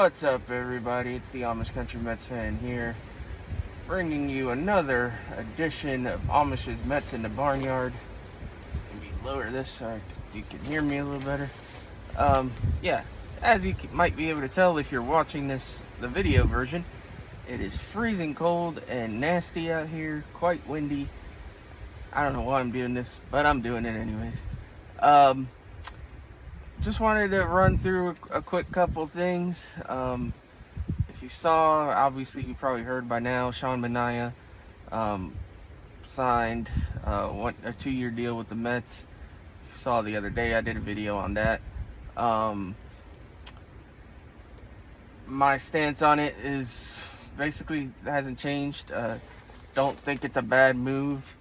What's up, everybody? It's the Amish Country Mets fan here, bringing you another edition of Amish's Mets in the Barnyard. Let me lower this so you can hear me a little better. Yeah, as you might be able to tell if you're watching the video version, it is freezing cold and nasty out here, quite windy. I don't know why I'm doing this, but I'm doing it anyways. Just wanted to run through a quick couple things. If you saw, obviously you probably heard by now, Sean Manaea signed a 2-year deal with the Mets. If you saw the other day, I did a video on that. My stance on it is basically hasn't changed. Don't think it's a bad move.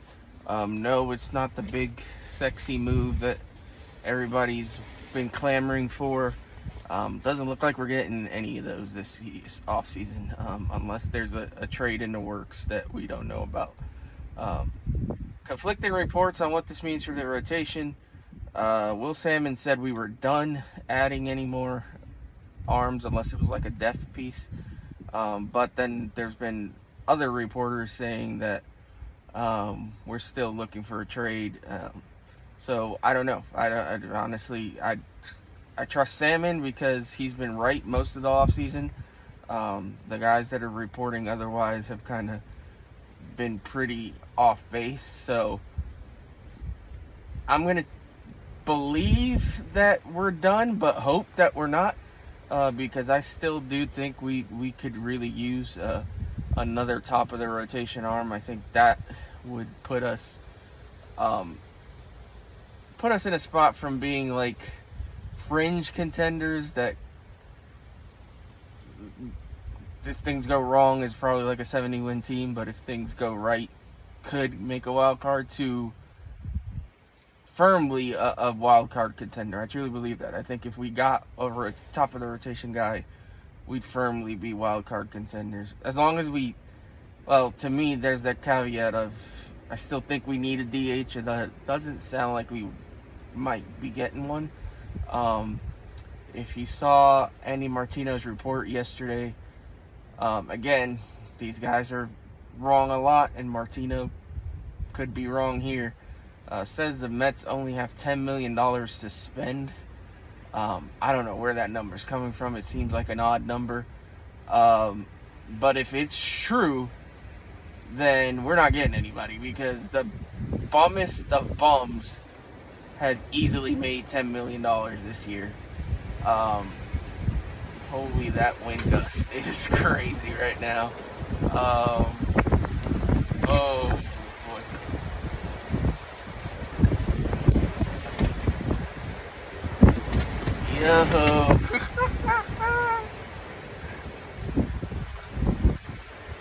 No, it's not the big sexy move that everybody's been clamoring for. Doesn't look like we're getting any of those this off season, unless there's a trade in the works that we don't know about. Conflicting reports on what this means for the rotation. Will Salmon said we were done adding any more arms unless it was like a depth piece, but then there's been other reporters saying that we're still looking for a trade. So I don't know. I honestly trust Salmon because he's been right most of the offseason. The guys that are reporting otherwise have kind of been pretty off base. So I'm going to believe that we're done, but hope that we're not, because I still do think we could really use another top of the rotation arm. I think that would put us in a spot from being like fringe contenders that if things go wrong is probably like a 70-win team, but if things go right could make a wild card, to firmly a wild card contender. I truly believe that. I think if we got over a top of the rotation guy, we'd firmly be wild card contenders. As long as to me there's that caveat of I still think we need a DH, and that doesn't sound like we might be getting one. If you saw Andy Martino's report yesterday, again, these guys are wrong a lot, and Martino could be wrong here. Says the Mets only have $10 million to spend. I don't know where that number's coming from. It seems like an odd number. But if it's true, then we're not getting anybody, because the bummest of bums has easily made $10 million this year. Holy, that wind gust is crazy right now. Oh boy. Yo.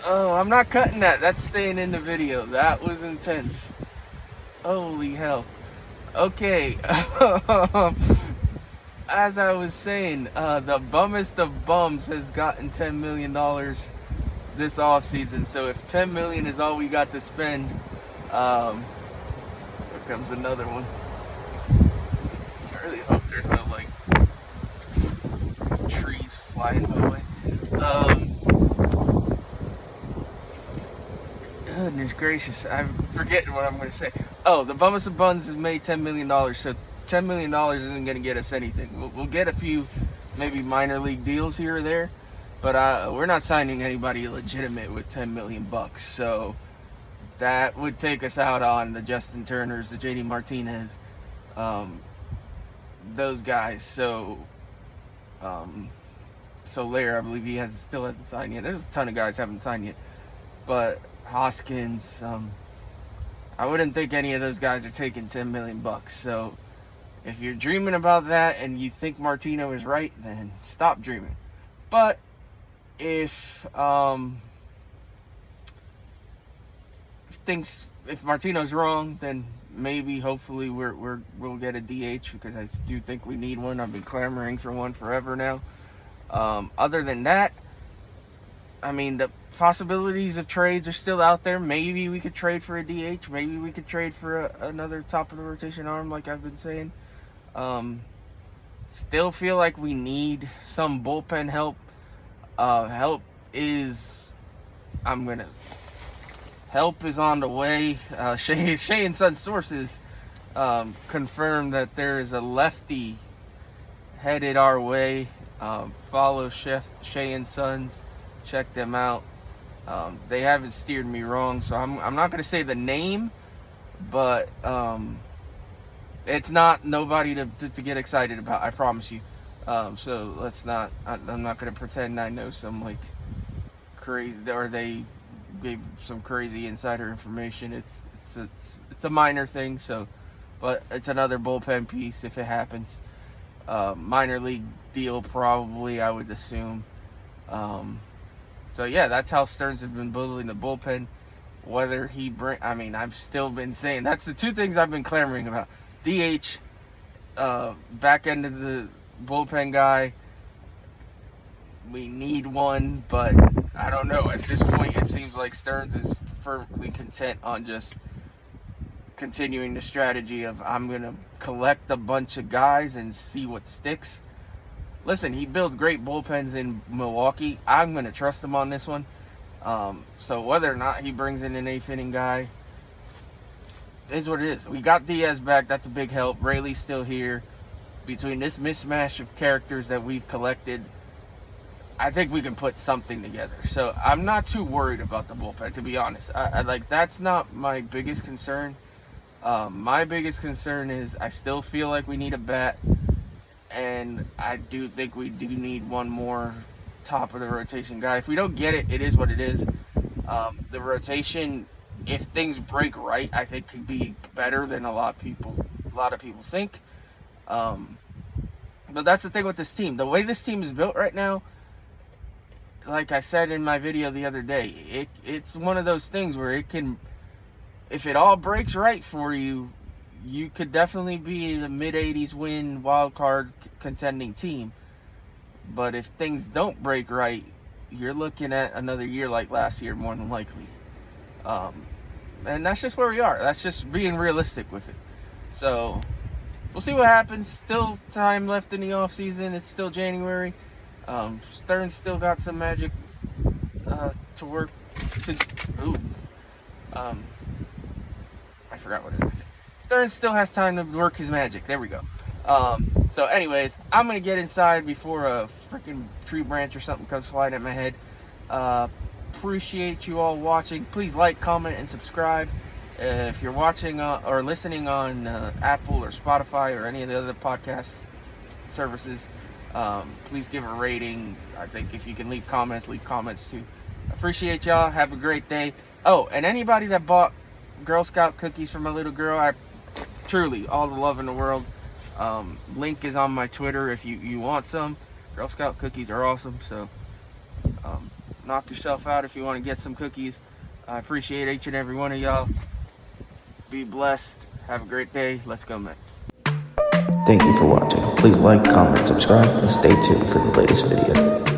Oh, I'm not cutting that. That's staying in the video. That was intense. Holy hell. Okay, as I was saying, the bummest of bums has gotten $10 million this offseason. So if $10 million is all we got to spend, here comes another one. I really hope there's no trees flying my way. Goodness gracious, I'm forgetting what I'm going to say. Oh, the bummest of buns has made $10 million, so $10 million isn't going to get us anything. We'll get a few maybe minor league deals here or there, but we're not signing anybody legitimate with $10 million bucks. So that would take us out on the Justin Turners, the JD Martinez, those guys. So Soler, I believe he still hasn't signed yet. There's a ton of guys haven't signed yet, but Hoskins, I wouldn't think any of those guys are taking $10 million bucks. So if you're dreaming about that and you think Martino is right, then stop dreaming. But if Martino's wrong, then maybe hopefully we'll get a DH, because I do think we need one. I've been clamoring for one forever now. Other than that, I mean, the possibilities of trades are still out there. Maybe we could trade for a DH. Maybe we could trade for another top of the rotation arm, like I've been saying. Still feel like we need some bullpen help. Help is on the way. Shea and Son sources confirmed that there is a lefty headed our way. Follow Shea and Sons. Check them out. They haven't steered me wrong, so I'm not going to say the name, but it's not nobody to get excited about, I promise you. So let's not, I'm not going to pretend I know some like crazy, or they gave some crazy insider information. It's a minor thing, so, but it's another bullpen piece if it happens. Minor league deal probably, I would assume. So yeah, that's how Stearns has been building the bullpen. Whether he I've still been saying, that's the two things I've been clamoring about. DH, back end of the bullpen guy. We need one, but I don't know. At this point, it seems like Stearns is firmly content on just continuing the strategy of, I'm going to collect a bunch of guys and see what sticks. Listen, he built great bullpens in Milwaukee. I'm going to trust him on this one. So whether or not he brings in an eighth inning guy is what it is. We got Diaz back. That's a big help. Rayleigh's still here. Between this mismatch of characters that we've collected, I think we can put something together. So I'm not too worried about the bullpen, to be honest. That's not my biggest concern. My biggest concern is I still feel like we need a bat. And I do think we do need one more top of the rotation guy. If we don't get it, it is what it is. The rotation, if things break right, I think could be better than a lot of people think. But that's the thing with this team. The way this team is built right now, like I said in my video the other day, it's one of those things where it can, if it all breaks right for you, you could definitely be the mid-80s win wild card contending team. But if things don't break right, you're looking at another year like last year, more than likely. And that's just where we are. That's just being realistic with it. So we'll see what happens. Still time left in the offseason. It's still January. Stearns still got some magic to work to. I forgot what I was going to say. Stearns still has time to work his magic. There we go. So anyways, I'm going to get inside before a freaking tree branch or something comes flying at my head. Appreciate you all watching. Please like, comment, and subscribe. If you're watching or listening on Apple or Spotify or any of the other podcast services, please give a rating. I think if you can leave comments too. Appreciate y'all. Have a great day. Oh, and anybody that bought Girl Scout cookies for my little girl, I truly, all the love in the world. Link is on my Twitter if you want some. Girl Scout cookies are awesome, so knock yourself out if you want to get some cookies. I appreciate each and every one of y'all. Be blessed. Have a great day. Let's go Mets. Thank you for watching. Please like, comment, subscribe, and stay tuned for the latest video.